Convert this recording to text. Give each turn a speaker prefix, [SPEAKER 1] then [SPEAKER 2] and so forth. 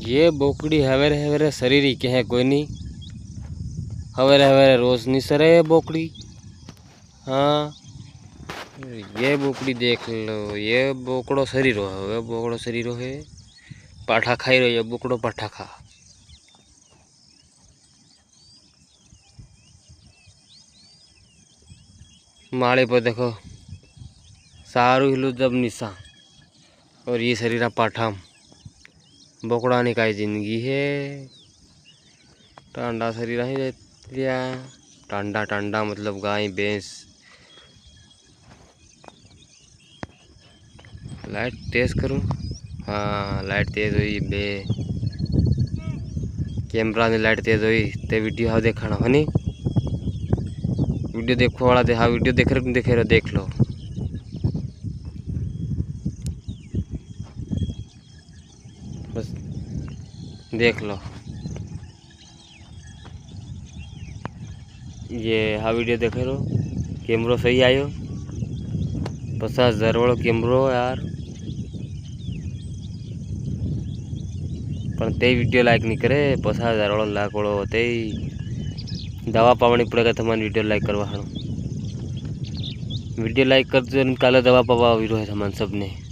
[SPEAKER 1] ये बोकड़ी हवेरे हवेरे शरीर ही कहे कोई नहीं। हवेरे हवेरे रोज नहीं सरे बोकड़ी। हाँ ये बोकड़ी देख लो, ये बोकड़ो शरीर है, बोकड़ो शरीर है। पाठा खाई रही है, बोकड़ो पाठा खा। माड़े पर देखो सारू हिलो जब निशा, और ये शरीर पाठा बोकड़ा ने का जिंदगी है। टांडा शरीर ही रहतिया, टांडा टांडा मतलब गाय भैंस। लाइट तेज करूं? हाँ लाइट तेज हुई बे, कैमरा ने लाइट तेज हुई ते वीडियो हाँ देखना है नी। वीडियो देखो वाला दे, हाँ वीडियो देख रहे देख लो। बस देख लो, ये हाँ वीडियो देख लो। कैमरो सही आयो, 50,000 वालों कैमरो यार। पर ते वीडियो लाइक नहीं करे, 50,000 वालों लाइक वालों होते ही दवा पावनी पड़ेगा तुम्हारी वीडियो लाइक करवा। वीडियो लाइक कर दो, निकालो दवा पावा है तुम्हारे सबने।